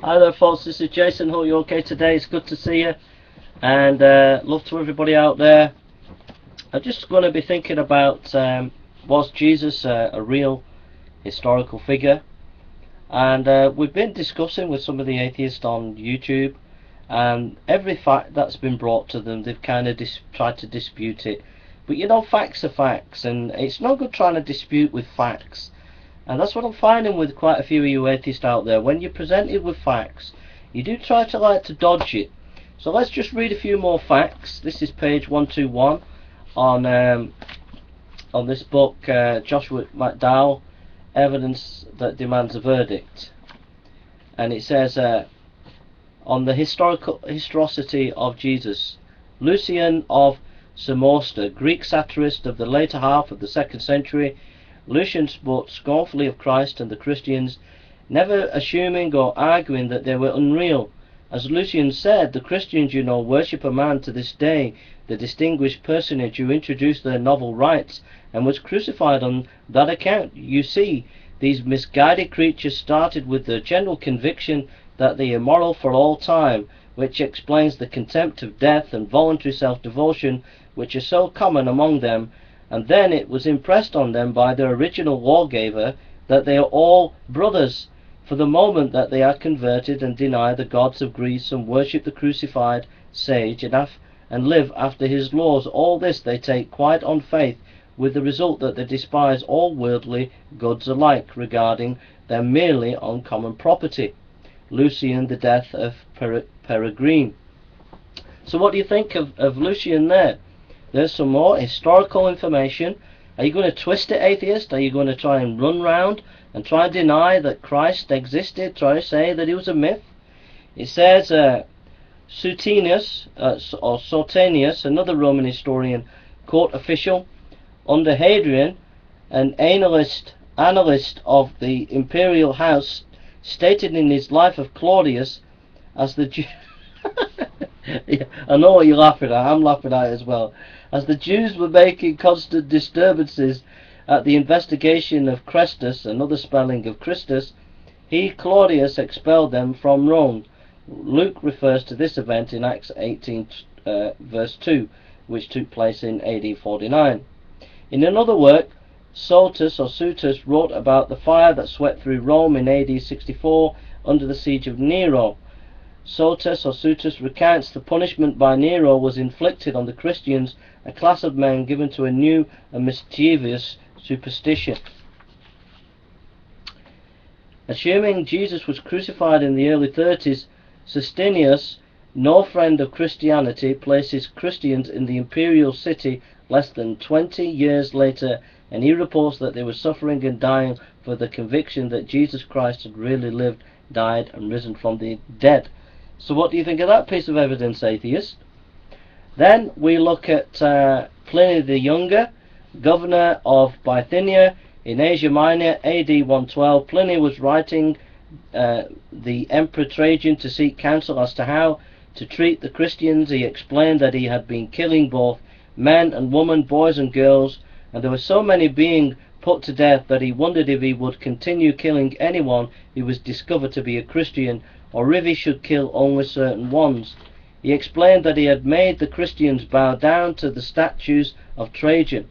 Hi there folks, this is Jason. Hope you're okay today. It's good to see you, and love to everybody out there. I'm just going to be thinking about was Jesus a real historical figure? And we've been discussing with some of the atheists on YouTube, and every fact that's been brought to them, they've kind of tried to dispute it. But you know, facts are facts, and it's no good trying to dispute with facts. And that's what I'm finding with quite a few of you atheists out there. When you're presented with facts, you do try to dodge it. So let's just read a few more facts. This is page 121 on this book, Joshua McDowell, Evidence That Demands a Verdict. And it says, on the historicity of Jesus, Lucian of Samosata, Greek satirist of the later half of the 2nd century, Lucian spoke scornfully of Christ and the Christians, never assuming or arguing that they were unreal. As Lucian said, the Christians, you know, worship a man to this day, the distinguished personage who introduced their novel rites and was crucified on that account. You see, these misguided creatures started with the general conviction that they are immoral for all time, which explains the contempt of death and voluntary self-devotion which are so common among them, and then it was impressed on them by their original lawgiver that they are all brothers for the moment that they are converted and deny the gods of Greece and worship the crucified sage and live after his laws. All this they take quite on faith, with the result that they despise all worldly goods alike, regarding them merely on common property. Lucian, The Death of Peregrine. So what do you think of Lucian there? There's some more historical information. Are you going to twist it, atheist? Are you going to try and run round and try and deny that Christ existed? Try to say that he was a myth? It says Suetonius, or Suetonius, another Roman historian, court official under Hadrian, an analyst of the imperial house, stated in his life of Claudius as the yeah, I know what you're laughing at. I'm laughing at it as well. As the Jews were making constant disturbances at the investigation of Christus, another spelling of Christus, he, Claudius, expelled them from Rome. Luke refers to this event in Acts 18 verse 2, which took place in AD 49. In another work, Suetus wrote about the fire that swept through Rome in AD 64 under the siege of Nero. Suetus recounts the punishment by Nero was inflicted on the Christians, a class of men given to a new and mischievous superstition. Assuming Jesus was crucified in the early 30s, Sustinius, no friend of Christianity, places Christians in the imperial city less than 20 years later, and he reports that they were suffering and dying for the conviction that Jesus Christ had really lived, died, and risen from the dead. So what do you think of that piece of evidence, atheist? Then we look at Pliny the Younger, governor of Bithynia in Asia Minor, AD 112. Pliny was writing the Emperor Trajan to seek counsel as to how to treat the Christians. He explained that he had been killing both men and women, boys and girls, and there were so many being put to death that he wondered if he would continue killing anyone who was discovered to be a Christian, or if he should kill only certain ones. He explained that he had made the Christians bow down to the statues of Trajan.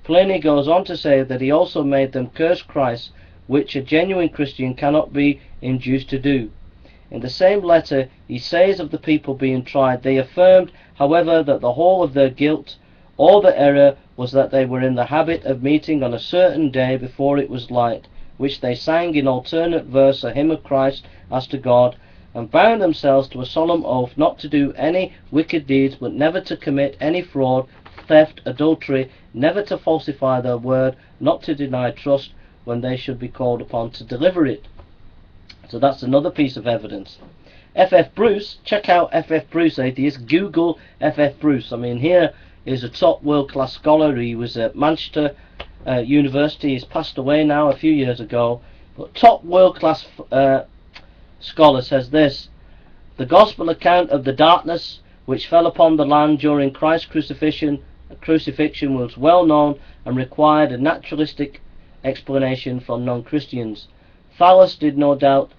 Pliny goes on to say that he also made them curse Christ, which a genuine Christian cannot be induced to do. In the same letter he says of the people being tried, they affirmed, however, that the whole of their guilt or their error was that they were in the habit of meeting on a certain day before it was light, which they sang in alternate verse a hymn of Christ as to God, and bound themselves to a solemn oath not to do any wicked deeds, but never to commit any fraud, theft, adultery, never to falsify their word, not to deny trust when they should be called upon to deliver it. So that's another piece of evidence. F.F. Bruce, check out F.F. Bruce, atheist. Google F.F. Bruce. I mean, here is a top world-class scholar. He was at Manchester University. He's passed away now a few years ago. But top world-class scholar says this: the gospel account of the darkness which fell upon the land during Christ's crucifixion was well known and required a naturalistic explanation from non-Christians. Thales did no doubt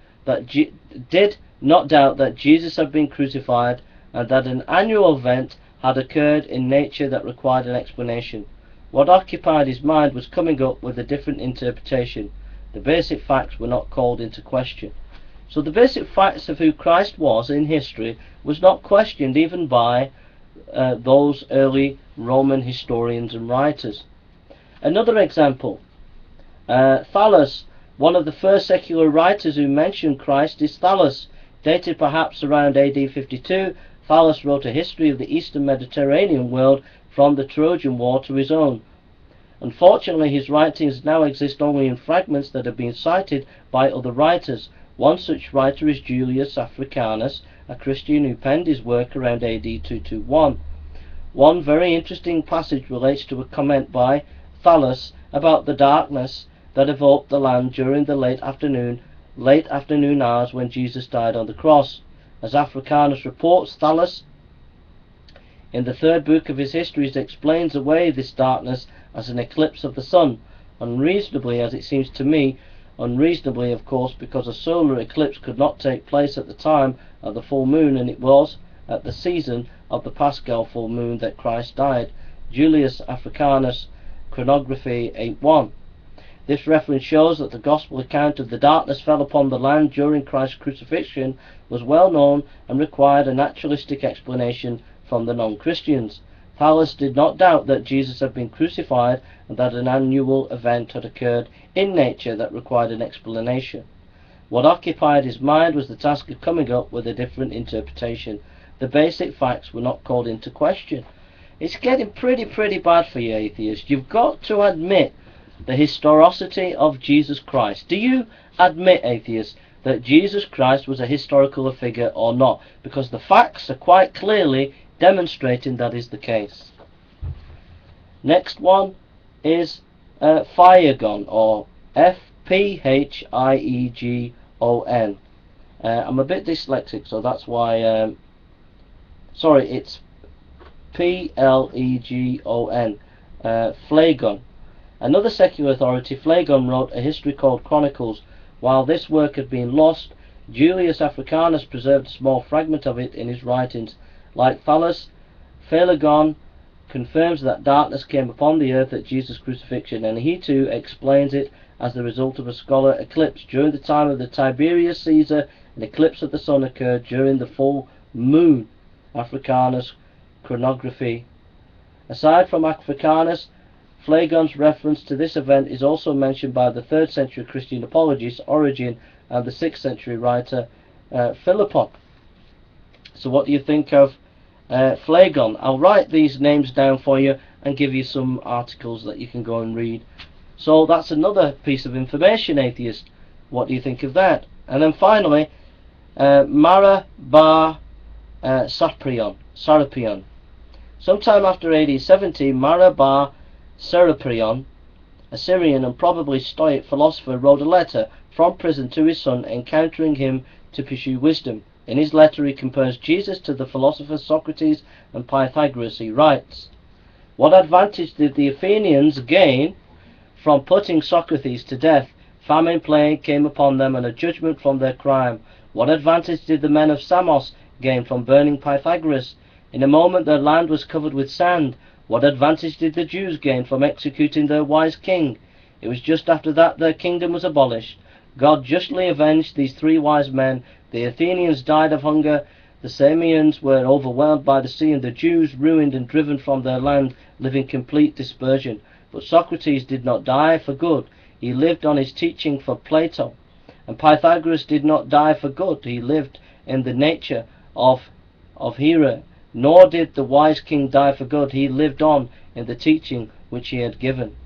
not doubt that Jesus had been crucified and that an annual event had occurred in nature that required an explanation. What occupied his mind was coming up with a different interpretation. The basic facts were not called into question. So the basic facts of who Christ was in history was not questioned even by those early Roman historians and writers. Another example, Thales, one of the first secular writers who mentioned Christ is Thales. Dated perhaps around AD 52, Thales wrote a history of the Eastern Mediterranean world from the Trojan War to his own. Unfortunately, his writings now exist only in fragments that have been cited by other writers. One such writer is Julius Africanus, a Christian who penned his work around AD 221. One very interesting passage relates to a comment by Thales about the darkness that enveloped the land during the late afternoon hours when Jesus died on the cross. As Africanus reports, Thales, in the third book of his histories, explains away this darkness as an eclipse of the sun, unreasonably, as it seems to me, unreasonably of course, because a solar eclipse could not take place at the time of the full moon, and it was at the season of the Paschal full moon that Christ died. Julius Africanus, Chronography 8:1. This reference shows that the gospel account of the darkness fell upon the land during Christ's crucifixion was well known and required a naturalistic explanation from the non-Christians. Thales did not doubt that Jesus had been crucified and that an annual event had occurred in nature that required an explanation. What occupied his mind was the task of coming up with a different interpretation. The basic facts were not called into question. It's getting pretty bad for you atheists. You've got to admit the historicity of Jesus Christ. Do you admit, atheists, that Jesus Christ was a historical figure or not? Because the facts are quite clearly demonstrating that is the case. Next one is Phlegon, or Phiegon. I'm a bit dyslexic, so that's why. Sorry, it's Phlegon. Phlegon. Another secular authority, Phlegon, wrote a history called Chronicles. While this work had been lost, Julius Africanus preserved a small fragment of it in his writings. Like Thales, Phlegon confirms that darkness came upon the earth at Jesus' crucifixion, and he too explains it as the result of a solar eclipse. During the time of the Tiberius Caesar, an eclipse of the sun occurred during the full moon. Africanus, Chronography. Aside from Africanus, Phlegon's reference to this event is also mentioned by the 3rd century Christian apologist Origen and the 6th century writer Philippon. So what do you think of Phlegon? I'll write these names down for you and give you some articles that you can go and read. So that's another piece of information, atheist. What do you think of that? And then finally, Mara bar Serapion. Sometime after AD 70, Mara bar Serapion, a Syrian and probably Stoic philosopher, wrote a letter from prison to his son, encountering him to pursue wisdom. In his letter he compares Jesus to the philosophers Socrates and Pythagoras. He writes, "What advantage did the Athenians gain from putting Socrates to death? Famine, plague came upon them, and a judgment from their crime. What advantage did the men of Samos gain from burning Pythagoras? In a moment their land was covered with sand. What advantage did the Jews gain from executing their wise king? It was just after that their kingdom was abolished. God justly avenged these 3 wise men. The Athenians died of hunger, the Samians were overwhelmed by the sea, and the Jews, ruined and driven from their land, live in complete dispersion. But Socrates did not die for good. He lived on his teaching for Plato. And Pythagoras did not die for good. He lived in the nature of Hera. Nor did the wise king die for good. He lived on in the teaching which he had given."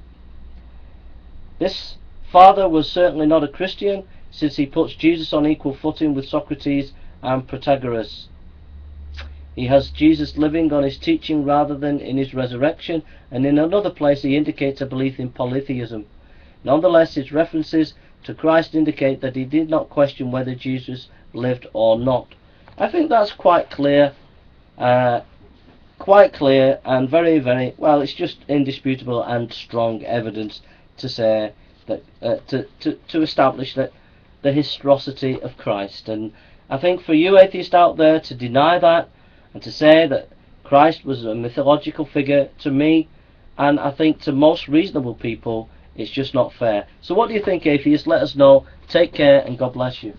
This father was certainly not a Christian, since he puts Jesus on equal footing with Socrates and Protagoras. He has Jesus living on his teaching rather than in his resurrection, and in another place he indicates a belief in polytheism. Nonetheless, his references to Christ indicate that he did not question whether Jesus lived or not. I think that's quite clear and very well, it's just indisputable and strong evidence to say that to establish that the historicity of Christ, and I think for you atheists out there to deny that and to say that Christ was a mythological figure, to me, and I think to most reasonable people, it's just not fair. So what do you think, atheists? Let us know. Take care and God bless you.